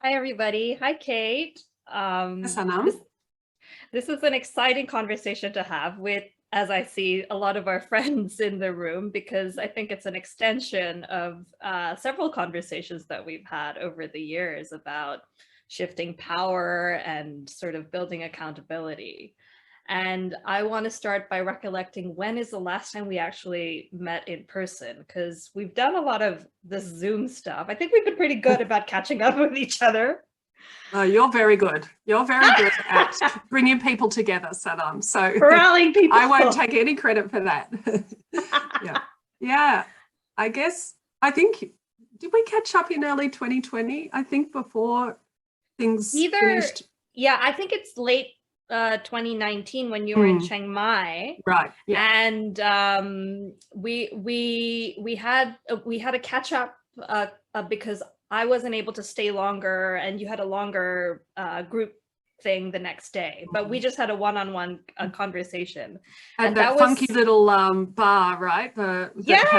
Hi, everybody. Hi, Kate. Yes, This Sanam. this is an exciting conversation to have with, as I see, a lot of our friends in the room, because I think it's an extension of several conversations that we've had over the years about shifting power and sort of building accountability. And I want to start by recollecting, when is the last time we actually met in person? Because we've done a lot of this Zoom stuff. I think we've been pretty good about catching up with each other. You're very good. You're very good at bringing people together, Sanam. So Corralling people. I won't take any credit for that. Yeah. I think, did we catch up in early 2020? I think before things finished. Yeah, I think it's late 2019 when you were in Chiang Mai, right? Yeah, and we had a catch up because I wasn't able to stay longer, and you had a longer group thing the next day, but we just had a one-on-one conversation. At that funky little bar, right? That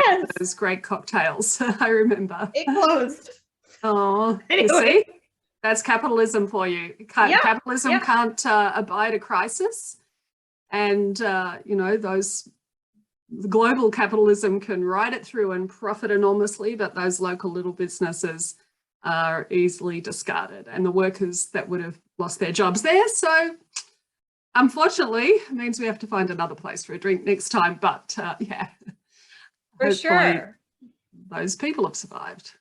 had those great cocktails. I remember. It closed. Oh, anyway. You see? That's capitalism for you. Capitalism can't abide a crisis. And, those global capitalism can ride it through and profit enormously, but those local little businesses are easily discarded, and the workers that would have lost their jobs there. So unfortunately, it means we have to find another place for a drink next time. But yeah, for sure, those people have survived.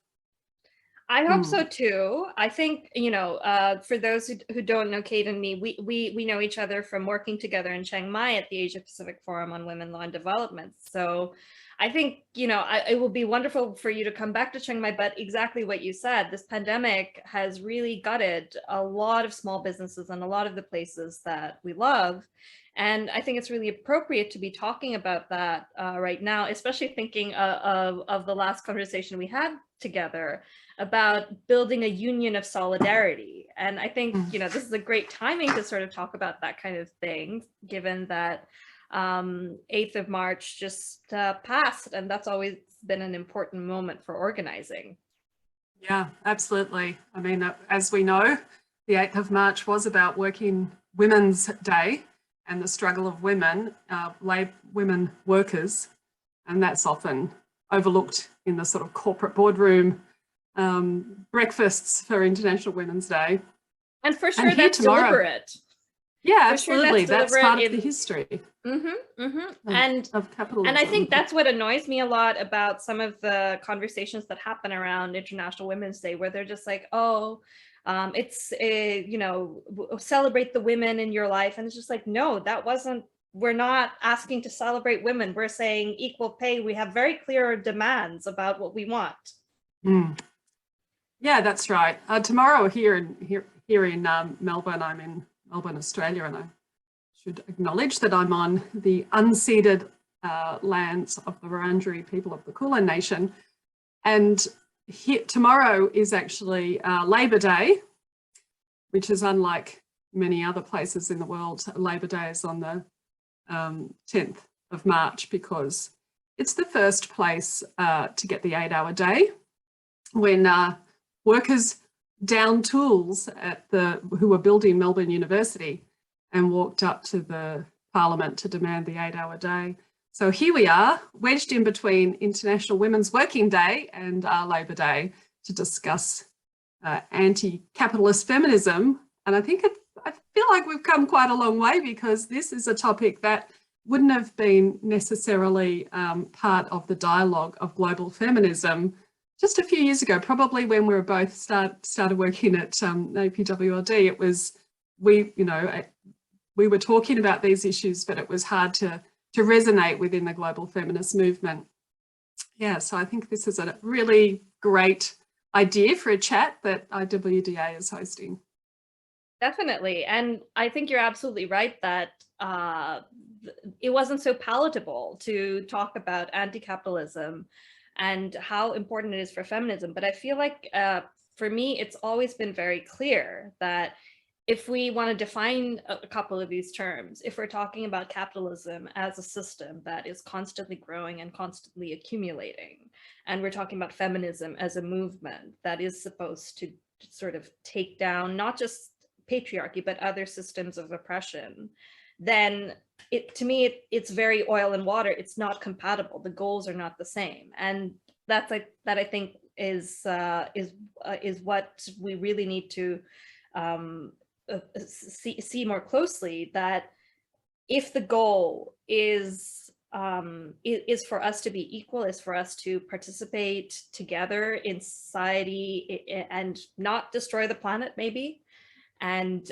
I hope so too. I think, for those who don't know Kate and me, we know each other from working together in Chiang Mai at the Asia Pacific Forum on Women, Law and Development. So I think, it will be wonderful for you to come back to Chiang Mai, but exactly what you said, this pandemic has really gutted a lot of small businesses and a lot of the places that we love. And I think it's really appropriate to be talking about that right now, especially thinking of the last conversation we had together about building a union of solidarity. And I think, this is a great timing to sort of talk about that kind of thing, given that 8th of March just passed, and that's always been an important moment for organizing. Yeah, absolutely. I mean, as we know, the 8th of March was about Working Women's Day and the struggle of women, women workers, and that's often overlooked in the sort of corporate boardroom breakfasts for International Women's Day. And for sure, that's deliberate. Yeah, absolutely. Sure that's part of the history of capitalism. And I think that's what annoys me a lot about some of the conversations that happen around International Women's Day, where they're just like, oh, it's celebrate the women in your life. And it's just like, no, we're not asking to celebrate women. We're saying equal pay. We have very clear demands about what we want. Yeah, that's right. Tomorrow here in Melbourne, I'm in Melbourne, Australia, and I should acknowledge that I'm on the unceded lands of the Wurundjeri people of the Kulin Nation. And tomorrow is actually Labor Day, which is unlike many other places in the world. Labor Day is on the 10th of March because it's the first place to get the 8-hour day, when workers downed tools who were building Melbourne University and walked up to the Parliament to demand the 8-hour day. So here we are, wedged in between International Women's Working Day and Labor Day to discuss anti-capitalist feminism. And I feel like we've come quite a long way, because this is a topic that wouldn't have been necessarily part of the dialogue of global feminism just a few years ago, probably when we were both started working at APWLD. It was, we were talking about these issues, but it was hard to resonate within the global feminist movement. Yeah, so I think this is a really great idea for a chat that IWDA is hosting. Definitely. And I think you're absolutely right that it wasn't so palatable to talk about anti-capitalism and how important it is for feminism. But I feel like for me, it's always been very clear that if we want to define a couple of these terms, if we're talking about capitalism as a system that is constantly growing and constantly accumulating, and we're talking about feminism as a movement that is supposed to sort of take down not just patriarchy, but other systems of oppression, then to me, it's very oil and water. It's not compatible. The goals are not the same. And that I think is what we really need to see more closely, that if the goal is for us to be equal, is for us to participate together in society and not destroy the planet, maybe, and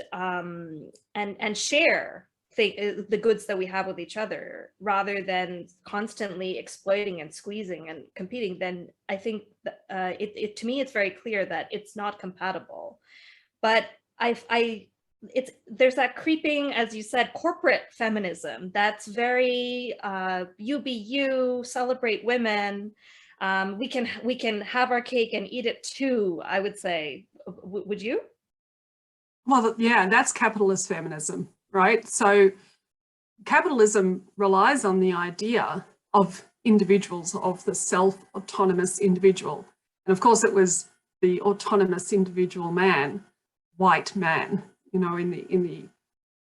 share the goods that we have with each other, rather than constantly exploiting and squeezing and competing, then I think that, to me, it's very clear that it's not compatible. But there's that creeping, as you said, corporate feminism that's very you be you, celebrate women. We can have our cake and eat it too, I would say. Would you? Well, yeah, that's capitalist feminism, right? So capitalism relies on the idea of individuals, of the self-autonomous individual. And of course, it was the autonomous individual man, white man, you know, in the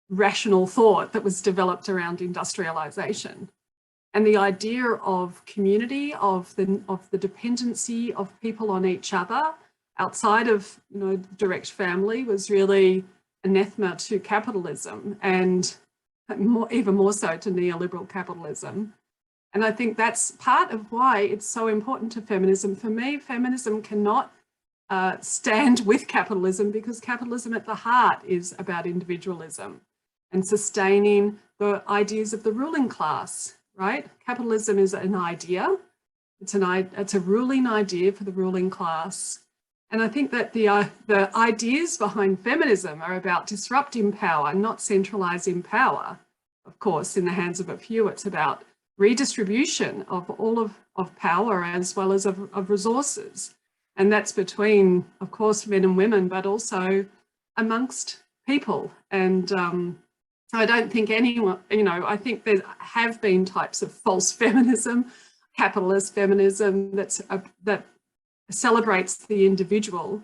rational thought that was developed around industrialization. And the idea of community, of the dependency of people on each other outside of, you know, direct family, was really anathema to capitalism, and even more so to neoliberal capitalism. And I think that's part of why it's so important to feminism. For me, feminism cannot stand with capitalism, because capitalism at the heart is about individualism and sustaining the ideas of the ruling class, right? Capitalism is an idea. It's a ruling idea for the ruling class. And I think that the ideas behind feminism are about disrupting power, not centralizing power, of course, in the hands of a few. It's about redistribution of all of power, as well as of resources. And that's between, of course, men and women, but also amongst people. And I don't think anyone, you know, I think there have been types of false feminism, capitalist feminism, that celebrates the individual.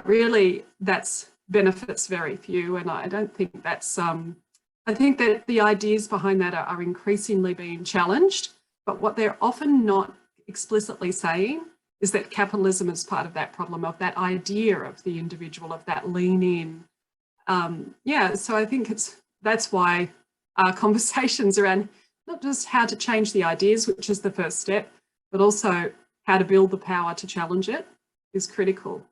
Really, that's benefits very few. And I don't think that's, I think that the ideas behind that are increasingly being challenged, but what they're often not explicitly saying is that capitalism is part of that problem, of that idea of the individual, of that lean in. Yeah, so I think that's why our conversations around not just how to change the ideas, which is the first step, but also how to build the power to challenge it, is critical.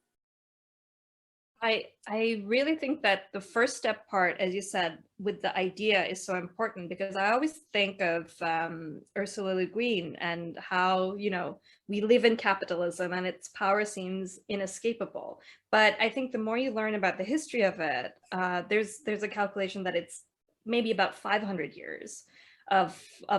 I really think that the first step part, as you said, with the idea is so important, because I always think of Ursula Le Guin and how, you know, we live in capitalism and its power seems inescapable. But I think the more you learn about the history of it, there's a calculation that it's maybe about 500 years of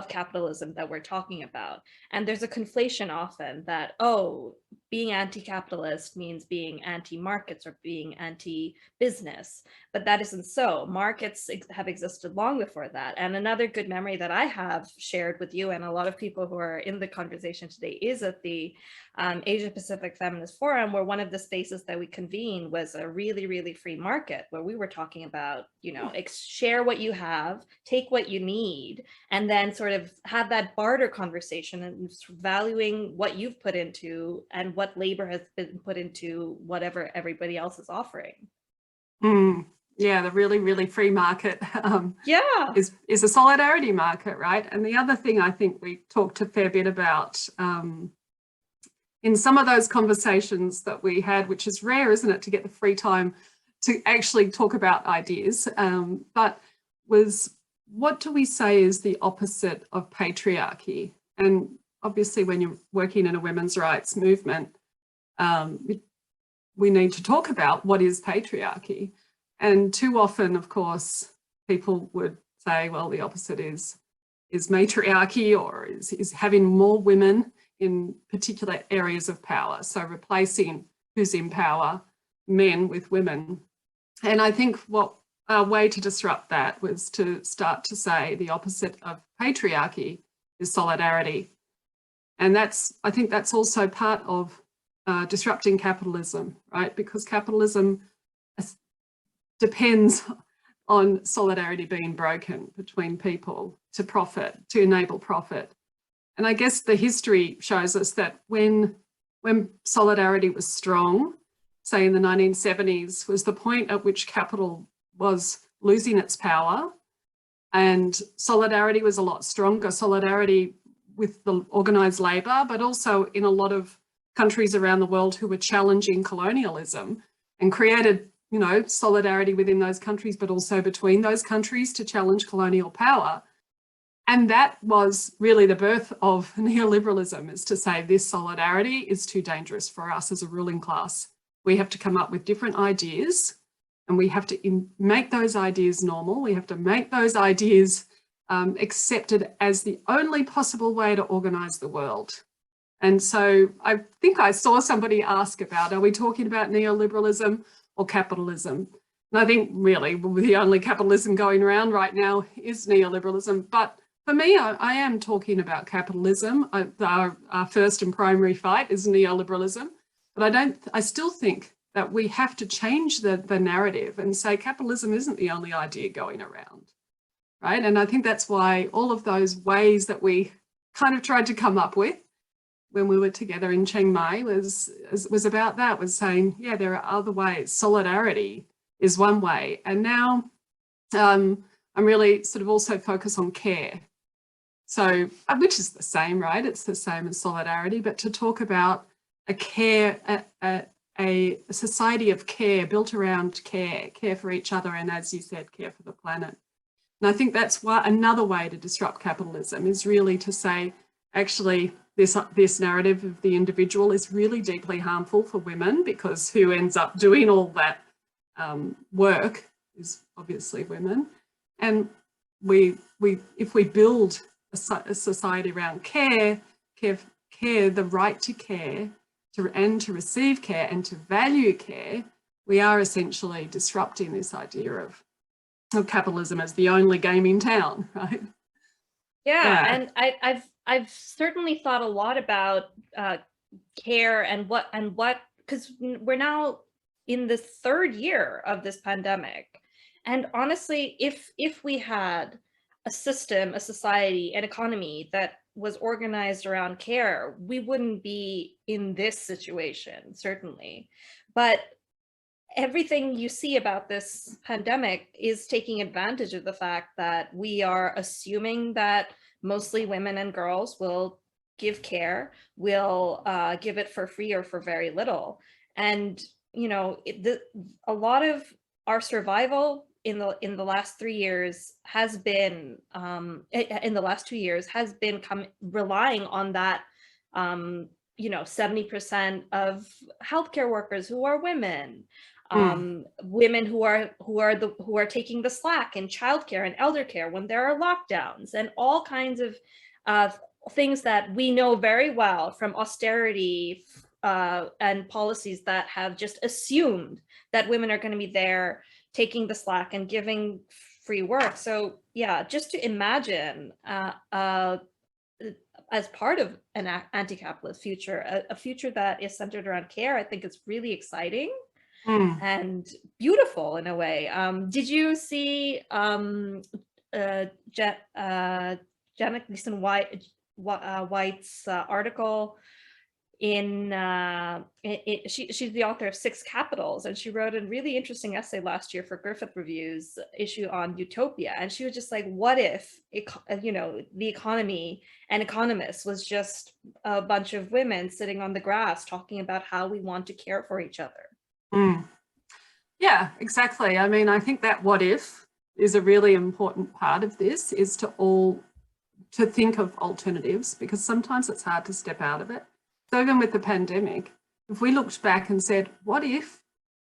capitalism that we're talking about. And there's a conflation often that, oh, being anti-capitalist means being anti-markets or being anti-business, but that isn't so. Markets have existed long before that. And another good memory that I have shared with you and a lot of people who are in the conversation today is at the Asia Pacific Feminist Forum, where one of the spaces that we convened was a really, really free market, where we were talking about, you know, share what you have, take what you need, and then sort of have that barter conversation and valuing what you've put into and what labor has been put into whatever everybody else is offering. Yeah, the really, really free market yeah, is a solidarity market, right? And the other thing I think we talked a fair bit about in some of those conversations that we had, which is rare, isn't it, to get the free time to actually talk about ideas, but was, what do we say is the opposite of patriarchy? And obviously when you're working in a women's rights movement, we need to talk about what is patriarchy. And too often, of course, people would say, well, the opposite is matriarchy, or is having more women in particular areas of power. So replacing who's in power, men with women. And I think what our way to disrupt that was to start to say the opposite of patriarchy is solidarity. And I think that's also part of disrupting capitalism, right? Because capitalism depends on solidarity being broken between people to profit, to enable profit. And I guess the history shows us that when solidarity was strong, say in the 1970s, was the point at which capital was losing its power, and solidarity was a lot stronger. Solidarity with the organised labour, but also in a lot of countries around the world who were challenging colonialism, and created, you know, solidarity within those countries, but also between those countries to challenge colonial power. And that was really the birth of neoliberalism, is to say this solidarity is too dangerous for us as a ruling class. We have to come up with different ideas, and we have to make those ideas normal. We have to make those ideas accepted as the only possible way to organise the world. And so I think I saw somebody ask about, are we talking about neoliberalism or capitalism? And I think really the only capitalism going around right now is neoliberalism. But for me, I am talking about capitalism. Our first and primary fight is neoliberalism. But I still think that we have to change the narrative and say capitalism isn't the only idea going around, right? And I think that's why all of those ways that we kind of tried to come up with when we were together in Chiang Mai was about that, was saying, yeah, there are other ways. Solidarity is one way. And now I'm really sort of also focused on care. So, which is the same, right? It's the same as solidarity, but to talk about a society of care built around care for each other, and as you said, care for the planet. And I think that's why another way to disrupt capitalism is really to say, actually, this narrative of the individual is really deeply harmful for women, because who ends up doing all that work is obviously women. And if we build a society around care, the right to care, and to receive care and to value care, we are essentially disrupting this idea of capitalism as the only game in town, right? Yeah. And I've certainly thought a lot about care and what, because we're now in the third year of this pandemic. And honestly, if we had a system, a society, an economy that was organized around care, we wouldn't be in this situation, certainly. But everything you see about this pandemic is taking advantage of the fact that we are assuming that mostly women and girls will give care, will give it for free or for very little. And, you know, a lot of our survival in the last 3 years has been in the last 2 years has been relying on that, you know, 70% of healthcare workers who are women, women who are taking the slack in childcare and elder care when there are lockdowns, and all kinds of things that we know very well from austerity and policies that have just assumed that women are going to be there taking the slack and giving free work. So yeah, just to imagine as part of an anti-capitalist future, a future that is centered around care, I think is really exciting and beautiful in a way. Did you see Janet Gleason White's article in she's the author of 6 Capitals, and she wrote a really interesting essay last year for Griffith Review's issue on utopia, and she was just like, what if you know, the economy and economists was just a bunch of women sitting on the grass talking about how we want to care for each other? Yeah, exactly. I mean, I think that what if is a really important part of this, is to think of alternatives, because sometimes it's hard to step out of it. So even with the pandemic, if we looked back and said, what if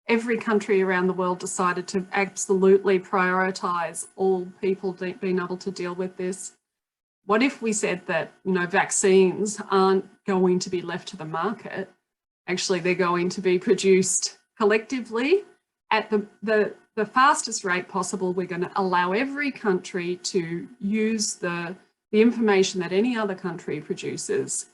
every country around the world decided to absolutely prioritise all people being able to deal with this? What if we said that, you know, vaccines aren't going to be left to the market? Actually, they're going to be produced collectively at the fastest rate possible. We're going to allow every country to use the information that any other country produces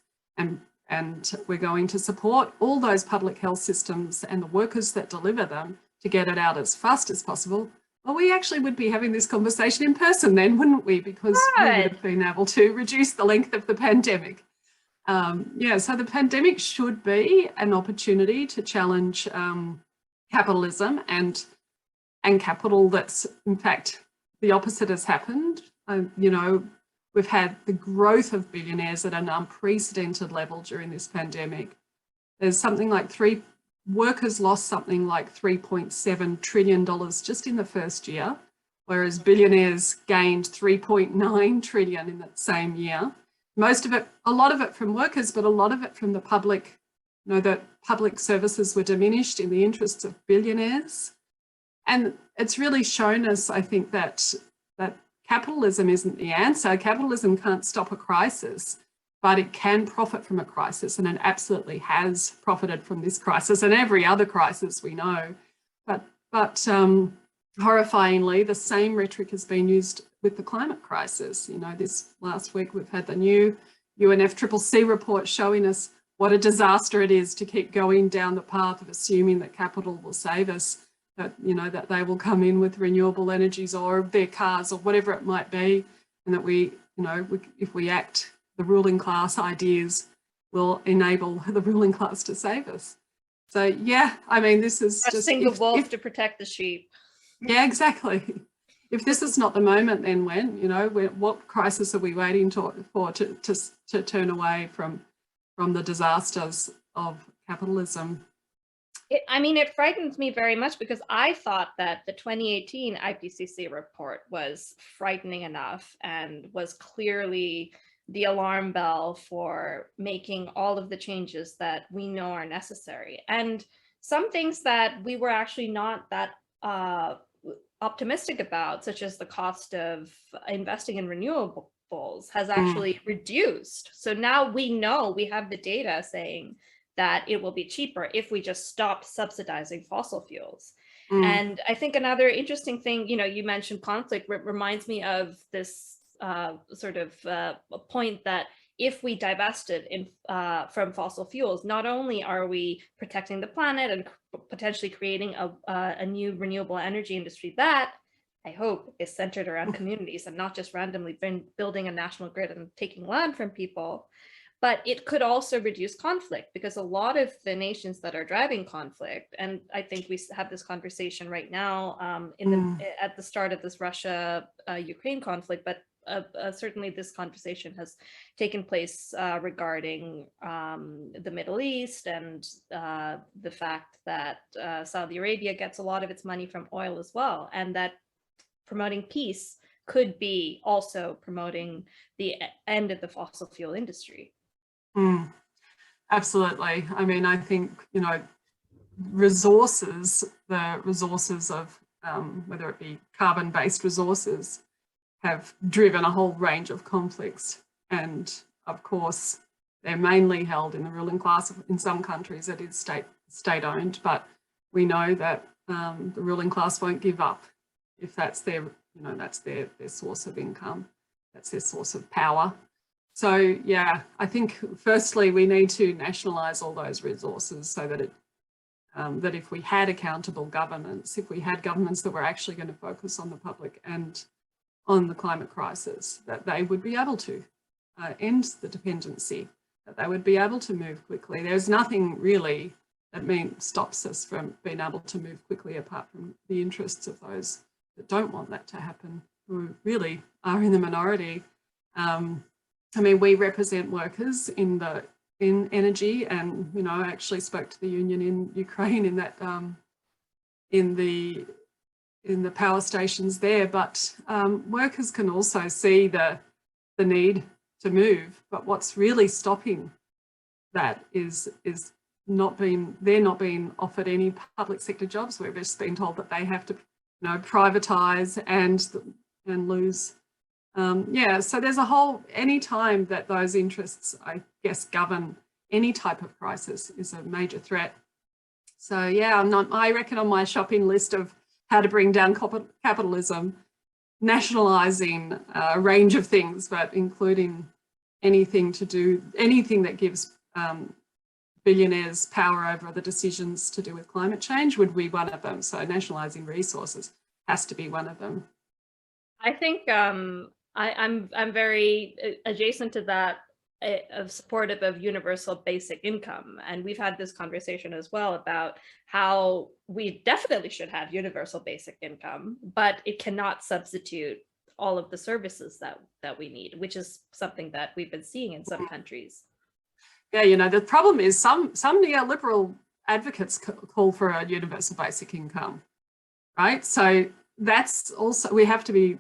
and we're going to support all those public health systems and the workers that deliver them to get it out as fast as possible, well, we actually would be having this conversation in person then, wouldn't we? Because we would have been able to reduce the length of the pandemic. Yeah, so the pandemic should be an opportunity to challenge capitalism and capital. That's, in fact, the opposite has happened. You know, we've had the growth of billionaires at an unprecedented level during this pandemic. There's something like workers lost something like $3.7 trillion just in the first year, whereas billionaires gained $3.9 trillion in that same year. Most of it, a lot of it from workers, but a lot of it from the public, you know, that public services were diminished in the interests of billionaires. And it's really shown us, I think, that capitalism isn't the answer. Capitalism can't stop a crisis, but it can profit from a crisis, and it absolutely has profited from this crisis and every other crisis we know. But horrifyingly, the same rhetoric has been used with the climate crisis. You know, this last week we've had the new UNFCCC report showing us what a disaster it is to keep going down the path of assuming that capital will save us, that, you know, that they will come in with renewable energies or their cars or whatever it might be, and that we, you know, if we act, the ruling class ideas will enable the ruling class to save us. So yeah, I mean, this is just the wolf to protect the sheep. Yeah, exactly. If this is not the moment, then when? You know, what crisis are we waiting for to turn away from the disasters of capitalism? It frightens me very much, because I thought that the 2018 IPCC report was frightening enough and was clearly the alarm bell for making all of the changes that we know are necessary. And some things that we were actually not that optimistic about, such as the cost of investing in renewables, has actually reduced. So now we know, we have the data saying that it will be cheaper if we just stop subsidizing fossil fuels. And I think another interesting thing, you know, you mentioned conflict, reminds me of this sort of a point that if we divested from fossil fuels, not only are we protecting the planet and potentially creating a new renewable energy industry that I hope is centered around communities and not just randomly building a national grid and taking land from people, but it could also reduce conflict, because a lot of the nations that are driving conflict, and I think we have this conversation right now at the start of this Russia-Ukraine conflict, but certainly this conversation has taken place regarding the Middle East and the fact that Saudi Arabia gets a lot of its money from oil as well, and that promoting peace could be also promoting the end of the fossil fuel industry. Absolutely. I mean, I think, you know, the resources of whether it be carbon-based resources, have driven a whole range of conflicts. And of course, they're mainly held in the ruling class. In some countries it is state-owned, but we know that the ruling class won't give up if that's their, you know, that's their source of income, that's their source of power. So yeah, I think firstly we need to nationalise all those resources so that that if we had accountable governments, if we had governments that were actually going to focus on the public and on the climate crisis, that they would be able to end the dependency, that they would be able to move quickly. There's nothing really that stops us from being able to move quickly, apart from the interests of those that don't want that to happen, who really are in the minority. I mean, we represent workers in energy, and, you know, I actually spoke to the union in Ukraine in that in the power stations there, but workers can also see the need to move. But what's really stopping that is they're not being offered any public sector jobs. We've just been told that they have to, you know, privatise and lose. Yeah, so there's a whole, any time that those interests, I guess, govern any type of crisis is a major threat. So yeah, I reckon on my shopping list of how to bring down capitalism, nationalising a range of things, but including anything that gives billionaires' power over the decisions to do with climate change would be one of them. So nationalising resources has to be one of them. I think I'm very adjacent to that, of supportive of universal basic income, and we've had this conversation as well about how we definitely should have universal basic income, but it cannot substitute all of the services that we need, which is something that we've been seeing in some countries. Yeah, you know, the problem is some neoliberal advocates call for a universal basic income, right? So that's also, we have to be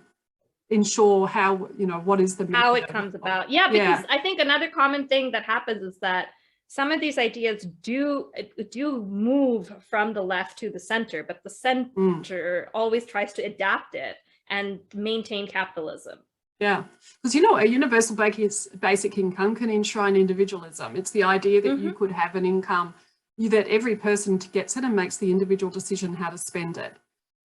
ensure how, you know, what is the how it comes about. Yeah, because I think another common thing that happens is that some of these ideas do move from the left to the center, but the center always tries to adapt it and maintain capitalism. Yeah, because, you know, a universal basic income can enshrine individualism. It's the idea that you could have an income, that every person gets it and makes the individual decision how to spend it.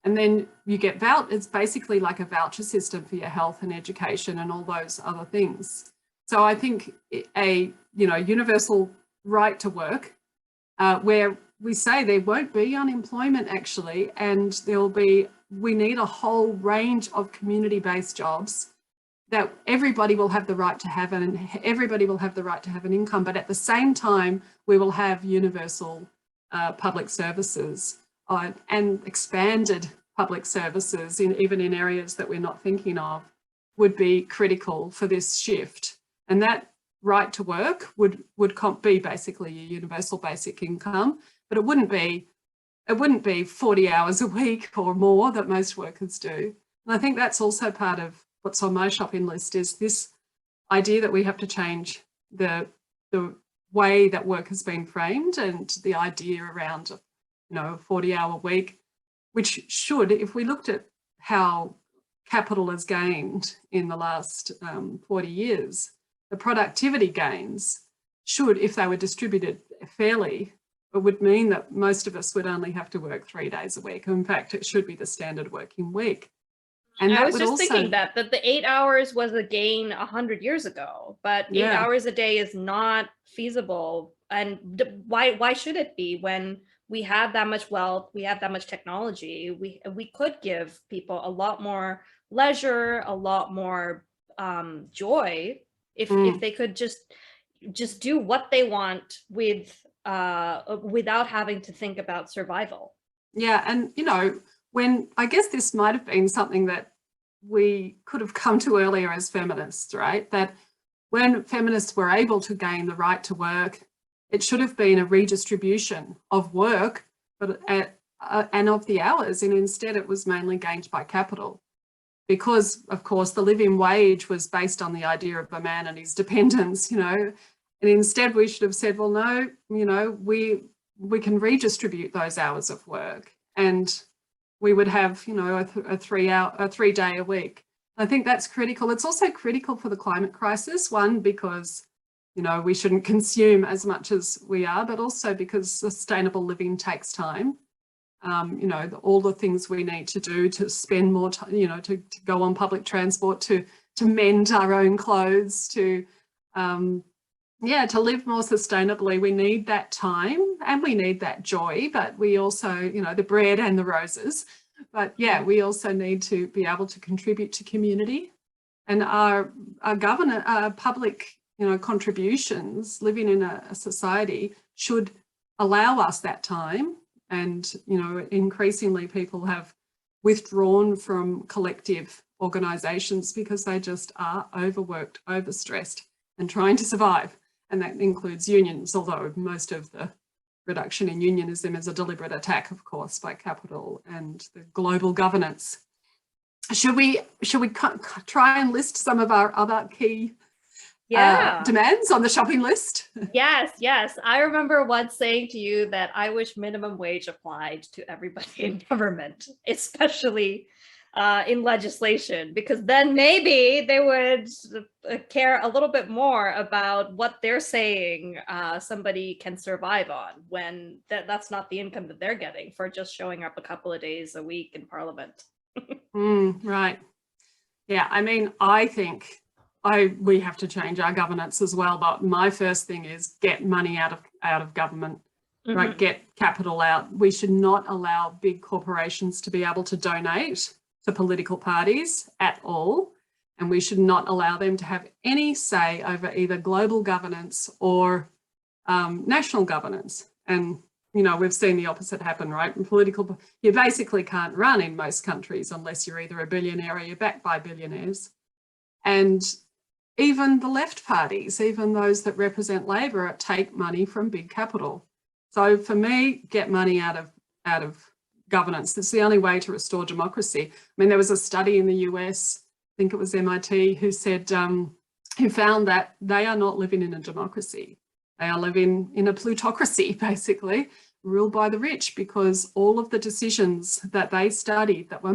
And then you get it's basically like a voucher system for your health and education and all those other things. So I think a, you know, universal right to work, where we say there won't be unemployment actually, and we need a whole range of community-based jobs that everybody will have the right to have, and everybody will have the right to have an income, but at the same time, we will have universal public services and expanded public services, even in areas that we're not thinking of, would be critical for this shift. And that right to work would be basically a universal basic income, but it wouldn't be 40 hours a week or more that most workers do. And I think that's also part of what's on my shopping list, is this idea that we have to change the way that work has been framed, and the idea around, you know, a 40-hour week, which should, if we looked at how capital has gained in the last 40 years, the productivity gains should, if they were distributed fairly, it would mean that most of us would only have to work 3 days a week. In fact, it should be the standard working week. And I was just thinking that the 8 hours was a gain 100 years ago, but 8 hours a day is not feasible. And why should it be, when we have that much wealth, we have that much technology? We could give people a lot more leisure, a lot more joy, if they could just do what they want without having to think about survival. Yeah, and you know, when I guess this might have been something that we could have come to earlier as feminists, right? That when feminists were able to gain the right to work, it should have been a redistribution of work, but and of the hours, and instead it was mainly gained by capital. Because, of course, the living wage was based on the idea of a man and his dependents, you know, and instead we should have said, well, no, you know, we can redistribute those hours of work, and we would have, you know, a 3 day a week. I think that's critical. It's also critical for the climate crisis, one, because, you know, we shouldn't consume as much as we are, but also because sustainable living takes time. You know, all the things we need to do to spend more time, you know, to go on public transport, to mend our own clothes, to live more sustainably. We need that time and we need that joy, but we also, you know, the bread and the roses. But yeah, we also need to be able to contribute to community, and our public, you know, contributions, living in a society, should allow us that time. And, you know, increasingly people have withdrawn from collective organisations because they just are overworked, overstressed and trying to survive. And that includes unions, although most of the reduction in unionism is a deliberate attack, of course, by capital and the global governance. Should we try and list some of our other key demands on the shopping list? Yes. I remember once saying to you that I wish minimum wage applied to everybody in government, especially in legislation, because then maybe they would care a little bit more about what they're saying somebody can survive on, when that's not the income that they're getting for just showing up a couple of days a week in Parliament. Right. Yeah, I mean, I think we have to change our governance as well. But my first thing is get money out of government, right? Get capital out. We should not allow big corporations to be able to donate to political parties at all. And we should not allow them to have any say over either global governance or national governance. And, you know, we've seen the opposite happen, right? In political, you basically can't run in most countries unless you're either a billionaire or you're backed by billionaires. And even the left parties, even those that represent Labor, take money from big capital. So for me, get money out of governance. That's the only way to restore democracy. I mean, there was a study in the US, I think it was MIT, who said, who found that they are not living in a democracy. They are living in a plutocracy, basically, ruled by the rich, because all of the decisions that they studied that were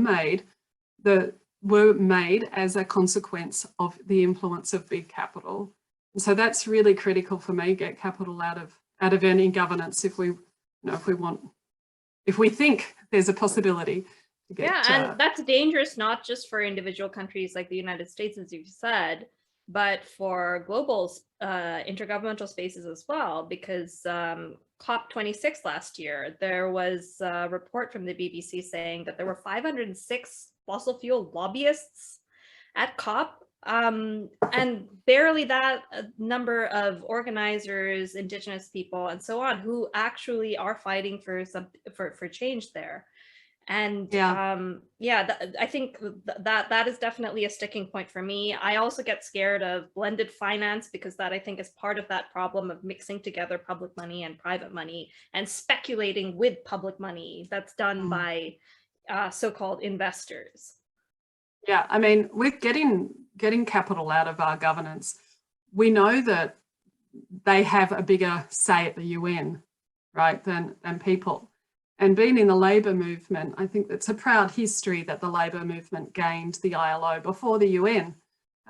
made as a consequence of the influence of big capital. And so that's really critical for me, get capital out of any governance if we, you know, if we think there's a possibility to get. Yeah, and that's dangerous not just for individual countries like the United States, as you've said, but for global intergovernmental spaces as well, because COP26 last year, there was a report from the BBC saying that there were 506 fossil fuel lobbyists at COP, and barely that number of organizers, Indigenous people, and so on, who actually are fighting for change there. And I think that is definitely a sticking point for me. I also get scared of blended finance, because that, I think, is part of that problem of mixing together public money and private money and speculating with public money that's done by so-called investors. Yeah, I mean, with getting capital out of our governance, we know that they have a bigger say at the UN, right, than people. And being in the Labor movement, I think it's a proud history that the Labor movement gained the ILO before the UN.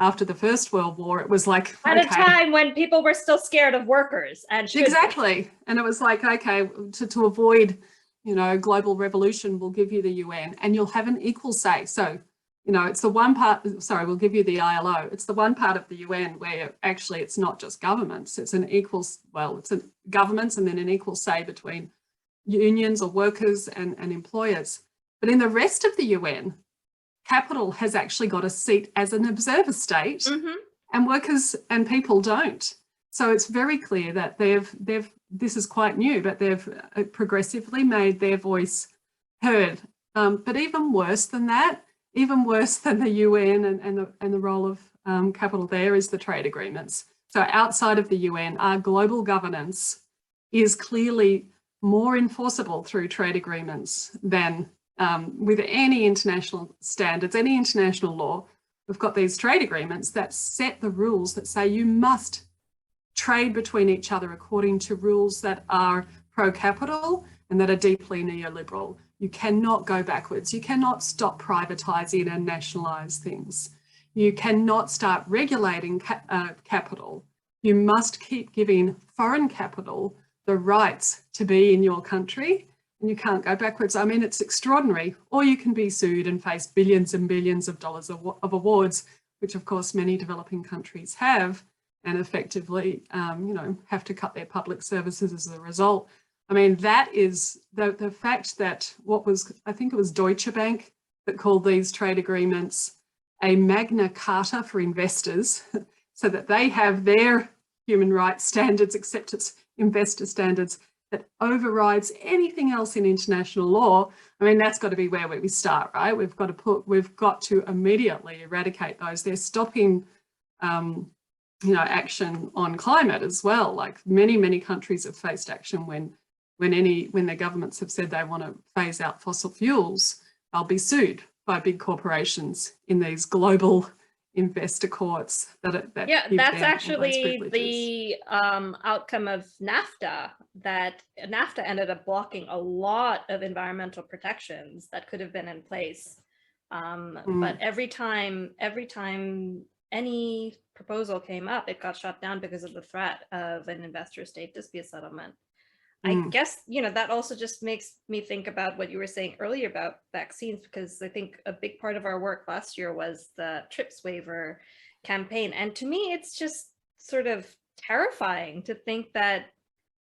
After the First World War, it was like, at a time when people were still scared of workers. And exactly. And it was like, okay, to avoid, you know, global revolution, we'll give you the UN and you'll have an equal say. So, you know, it's the one part, sorry, we'll give you the ILO. It's the one part of the UN where actually it's not just governments, it's an equal, well, it's a governments and then an equal say between unions or workers and employers. But in the rest of the UN, capital has actually got a seat as an observer state, and workers and people don't. So it's very clear that this is quite new, but they've progressively made their voice heard. But even worse than that, even worse than the UN and the role of capital there is the trade agreements. So outside of the UN, our global governance is clearly more enforceable through trade agreements than with any international standards, any international law. We've got these trade agreements that set the rules that say you must trade between each other according to rules that are pro-capital and that are deeply neoliberal. You cannot go backwards. You cannot stop privatising and nationalise things. You cannot start regulating capital. You must keep giving foreign capital the rights to be in your country, and you can't go backwards. I mean, it's extraordinary. Or you can be sued and face billions and billions of dollars of awards, which of course many developing countries have, and effectively, you know, have to cut their public services as a result. I mean, that is the fact that I think it was Deutsche Bank that called these trade agreements a Magna Carta for investors, so that they have their human rights standards, except it's investor standards, that overrides anything else in international law. I mean, that's got to be where we start, right? We've got to immediately eradicate those. They're stopping, you know, action on climate as well. Like many countries have faced action when their governments have said they want to phase out fossil fuels, they'll be sued by big corporations in these global investor courts that's actually the outcome of NAFTA, that NAFTA ended up blocking a lot of environmental protections that could have been in place, but every time any proposal came up, it got shut down because of the threat of an investor state dispute settlement. I guess, you know, that also just makes me think about what you were saying earlier about vaccines, because I think a big part of our work last year was the TRIPS waiver campaign. And to me, it's just sort of terrifying to think that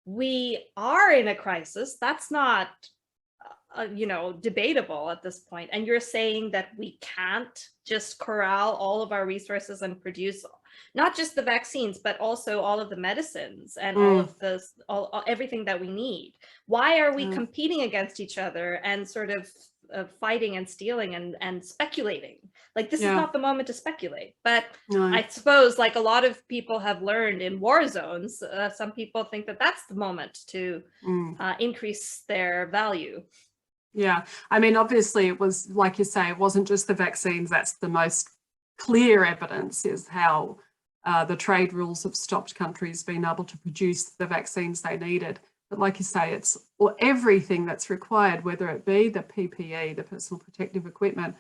we are in a crisis. That's not debatable at this point. And you're saying that we can't just corral all of our resources and produce not just the vaccines, but also all of the medicines and all of this, everything that we need. Why are we competing against each other and sort of fighting and stealing and speculating? Like, this is not the moment to speculate. But I suppose, like a lot of people have learned in war zones, some people think that that's the moment to increase their value. Yeah, I mean, obviously it was, like you say, it wasn't just the vaccines. That's the most clear evidence, is how the trade rules have stopped countries being able to produce the vaccines they needed. But like you say, it's everything that's required, whether it be the PPE, the personal protective equipment,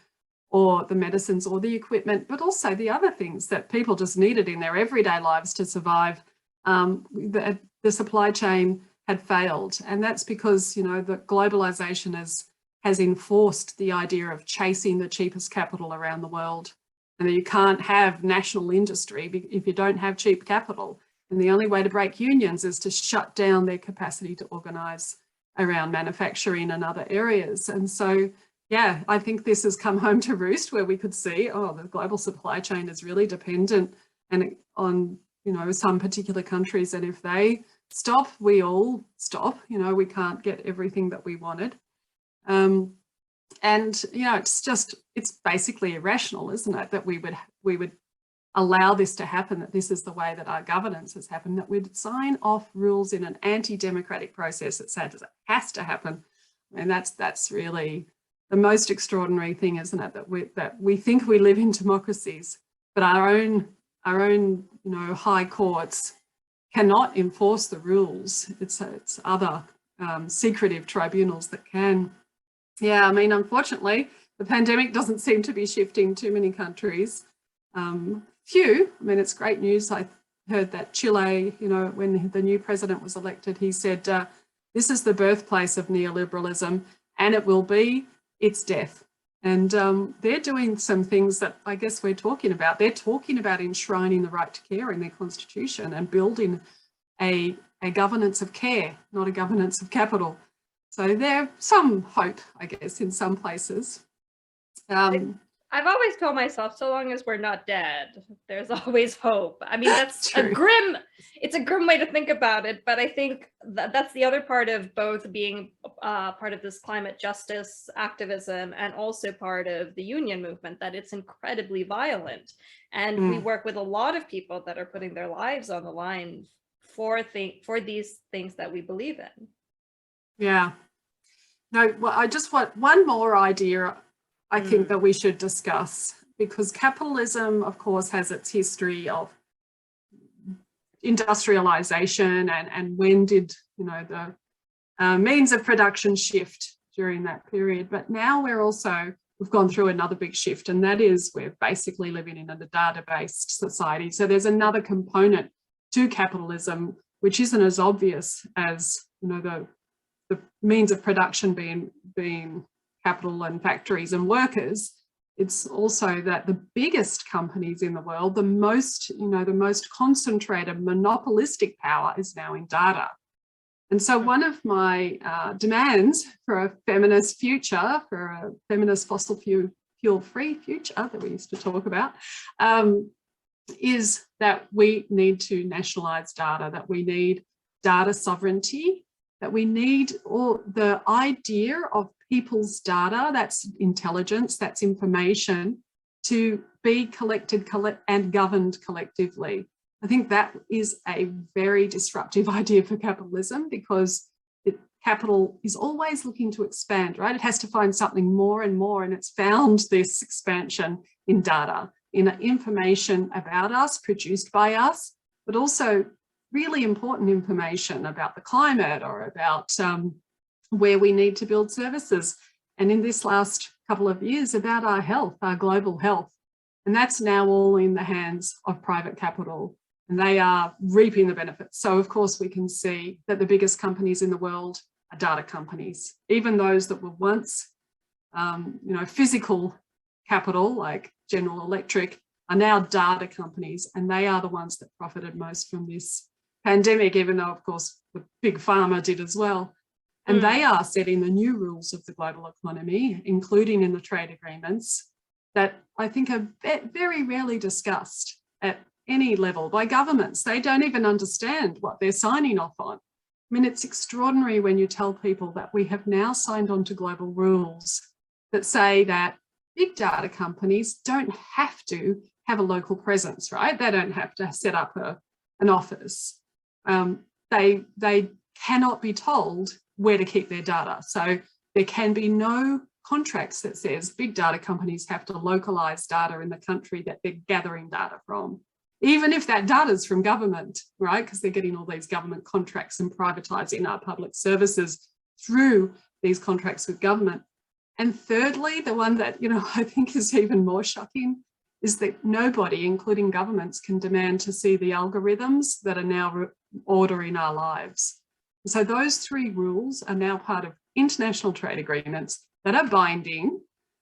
or the medicines or the equipment, but also the other things that people just needed in their everyday lives to survive. The supply chain had failed, and that's because the globalization has enforced the idea of chasing the cheapest capital around the world, and that you can't have national industry if you don't have cheap capital. And the only way to break unions is to shut down their capacity to organise around manufacturing and other areas. And so, yeah, I think this has come home to roost, where we could see, the global supply chain is really dependent on some particular countries, and if they stop, we all stop. We can't get everything that we wanted. It's basically irrational, isn't it, that we would allow this to happen, that this is the way that our governance has happened, that we'd sign off rules in an anti-democratic process that says it has to happen. And that's really the most extraordinary thing, isn't it, that we think we live in democracies, but our own high courts cannot enforce the rules. It's other secretive tribunals that can. Yeah, I mean, unfortunately, the pandemic doesn't seem to be shifting too many countries. It's great news. I heard that Chile, when the new president was elected, he said, this is the birthplace of neoliberalism, and it will be its death. And they're doing some things that I guess we're talking about. They're talking about enshrining the right to care in their constitution and building a governance of care, not a governance of capital. So there's some hope, I guess, in some places. I've always told myself, so long as we're not dead, there's always hope. I mean, that's it's a grim way to think about it, but I think that's the other part of both being part of this climate justice activism and also part of the union movement, that it's incredibly violent. And we work with a lot of people that are putting their lives on the line for these things that we believe in. Yeah. No, well, I just want one more idea I think that we should discuss, because capitalism, of course, has its history of industrialization and when did, the means of production shift during that period. But now we've gone through another big shift, and that is we're basically living in a data-based society. So there's another component to capitalism, which isn't as obvious as, the means of production being capital and factories and workers. It's also that the biggest companies in the world, the most concentrated monopolistic power is now in data. And so one of my demands for a feminist future, for a feminist fossil fuel-free future that we used to talk about, is that we need to nationalise data, that we need data sovereignty, that we need the idea of people's data, that's intelligence, that's information, to be collected and governed collectively. I think that is a very disruptive idea for capitalism, because capital is always looking to expand, right? It has to find something more and more, and it's found this expansion in data, in information about us, produced by us, but also really important information about the climate or about where we need to build services. And in this last couple of years, about our health, our global health. And that's now all in the hands of private capital, and they are reaping the benefits. So of course we can see that the biggest companies in the world are data companies, even those that were once, physical capital like General Electric, are now data companies, and they are the ones that profited most from this pandemic, even though, of course, the big pharma did as well. And they are setting the new rules of the global economy, including in the trade agreements, that I think are very rarely discussed at any level by governments. They don't even understand what they're signing off on. I mean, it's extraordinary when you tell people that we have now signed on to global rules that say that big data companies don't have to have a local presence, right? They don't have to set up an office. They cannot be told where to keep their data. So there can be no contracts that says big data companies have to localize data in the country that they're gathering data from, even if that data is from government, right? Because they're getting all these government contracts and privatizing our public services through these contracts with government. And thirdly, the one that, you know, I think is even more shocking is that nobody, including governments, can demand to see the algorithms that are now ordering our lives. So those three rules are now part of international trade agreements that are binding,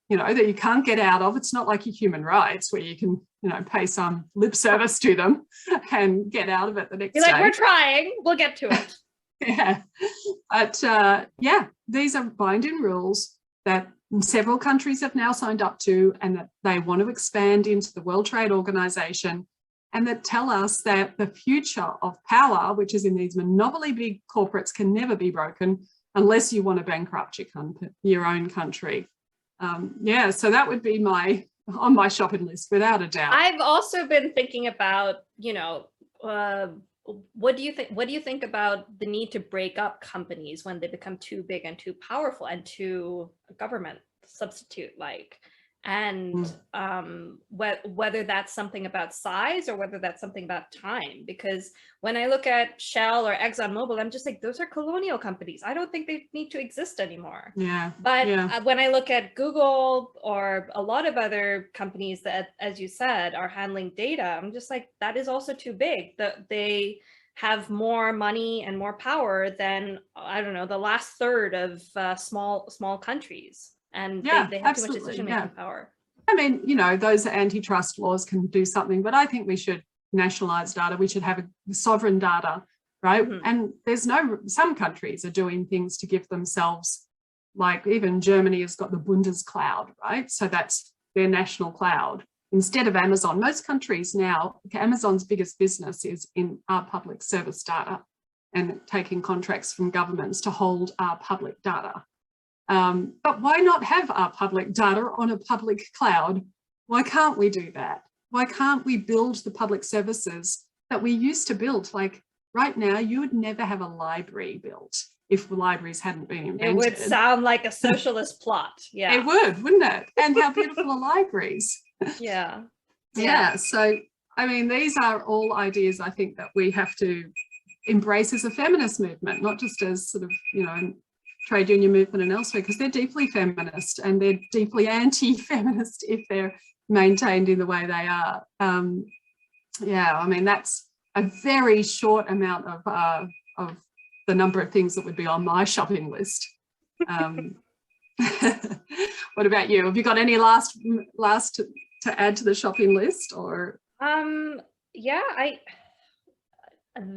you know, that you can't get out of. It's not like your human rights where you can, you know, pay some lip service to them and get out of it the next day. You're like, we're trying, we'll get to it. Yeah, but yeah, these are binding rules that several countries have now signed up to, and that they want to expand into the World Trade Organization, and that tell us that the future of power, which is in these monopoly big corporates, can never be broken unless you want to bankrupt your own country. Yeah, so that would be on my shopping list, without a doubt. I've also been thinking about, you know, what do you think about the need to break up companies when they become too big and too powerful and too government substitute like, and whether that's something about size or whether that's something about time? Because when I look at Shell or ExxonMobil, I'm just like, those are colonial companies. I don't think they need to exist anymore. Yeah. But when I look at Google or a lot of other companies that, as you said, are handling data, I'm just like, that is also too big. They have more money and more power than, I don't know, the last third of small countries. And they have too much decision-making power. I mean, you know, those antitrust laws can do something, but I think we should nationalize data. We should have a sovereign data, right? And some countries are doing things to give themselves, like even Germany has got the Bundescloud, right? So that's their national cloud. Instead of Amazon, most countries now, Amazon's biggest business is in our public service data and taking contracts from governments to hold our public data. But why not have our public data on a public cloud? Why can't we do that? Why can't we build the public services that we used to build? Like right now, you would never have a library built if the libraries hadn't been invented. It would sound like a socialist plot. Yeah, it would, wouldn't it? And how beautiful are libraries? Yeah. So, I mean, these are all ideas I think that we have to embrace as a feminist movement, not just as sort of, you know, trade union movement and elsewhere, because they're deeply feminist and they're deeply anti-feminist if they're maintained in the way they are. Yeah, I mean, that's a very short amount of the number of things that would be on my shopping list. What about you? Have you got any last to add to the shopping list? Or yeah,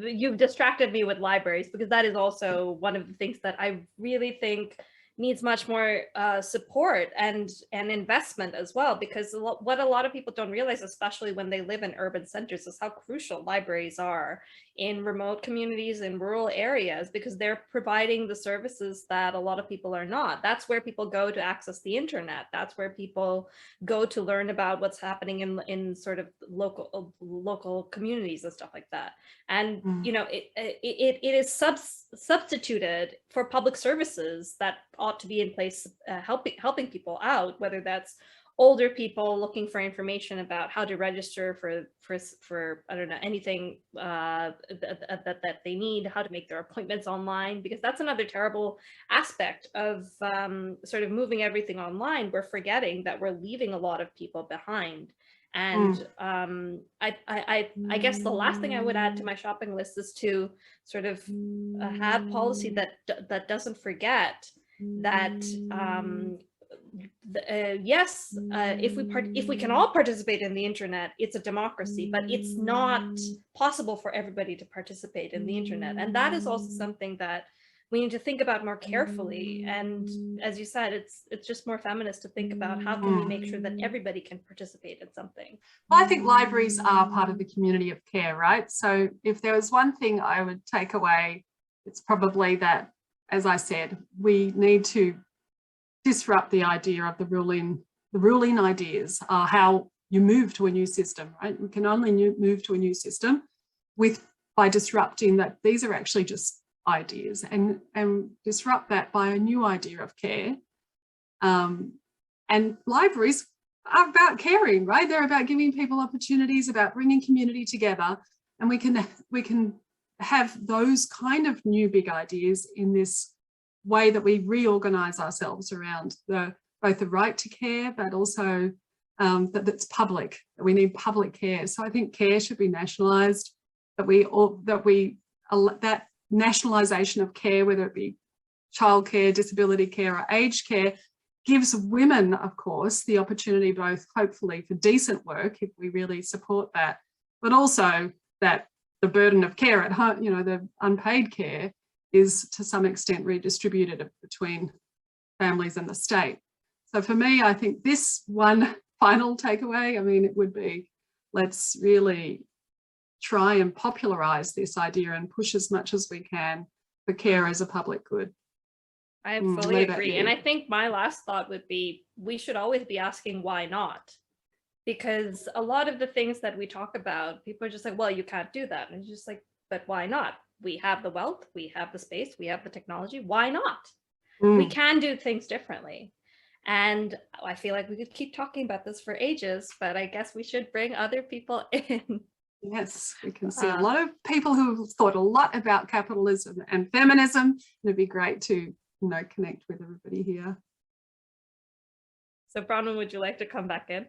you've distracted me with libraries, because that is also one of the things that I really think needs much more support and investment as well, because what a lot of people don't realize, especially when they live in urban centers, is how crucial libraries are in remote communities and rural areas, because they're providing the services that a lot of people are not. That's where people go to access the internet. That's where people go to learn about what's happening in sort of local communities and stuff like that. And you know, it is substituted for public services that ought to be in place, helping people out, whether that's older people looking for information about how to register for I don't know, anything that they need, how to make their appointments online, because that's another terrible aspect of sort of moving everything online. We're forgetting that we're leaving a lot of people behind. And I guess the last thing I would add to my shopping list is to sort of have policy that doesn't forget that yes, if we can all participate in the internet, it's a democracy, but it's not possible for everybody to participate in the internet. And that is also something that we need to think about more carefully. And as you said, it's just more feminist to think about how can we make sure that everybody can participate in something. Well, I think libraries are part of the community of care, right? So if there was one thing I would take away, it's probably that, as I said, we need to disrupt the idea of the ruling ideas, how you move to a new system, right? We can only move to a new system by disrupting that these are actually just ideas, and disrupt that by a new idea of care. And libraries are about caring, right? They're about giving people opportunities, about bringing community together, and we can have those kind of new big ideas in this way that we reorganize ourselves around both the right to care, but also that's public, that we need public care. So I think care should be nationalized, that nationalization of care, whether it be childcare, disability care, or aged care, gives women, of course, the opportunity both hopefully for decent work, if we really support that, but also that the burden of care at home, the unpaid care, is to some extent redistributed between families and the state. So for me, I think this one final takeaway, it would be, let's really try and popularize this idea and push as much as we can for care as a public good. I fully agree. And I think my last thought would be, we should always be asking why not? Because a lot of the things that we talk about, people are just like, well, you can't do that. And it's just like, but why not? We have the wealth, we have the space, we have the technology. Why not? We can do things differently. And I feel like we could keep talking about this for ages, but I guess we should bring other people in. Yes, we can see a lot of people who've thought a lot about capitalism and feminism. It'd be great to connect with everybody here. So Bronwyn, would you like to come back in?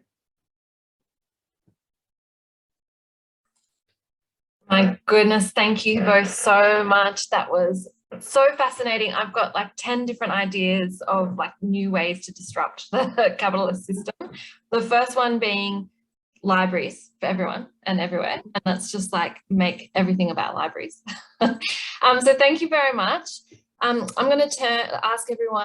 My goodness, thank you both so much. That was so fascinating. I've got like 10 different ideas of like new ways to disrupt the capitalist system. The first one being libraries for everyone and everywhere. And let's just like make everything about libraries. So thank you very much. I'm going to ask everyone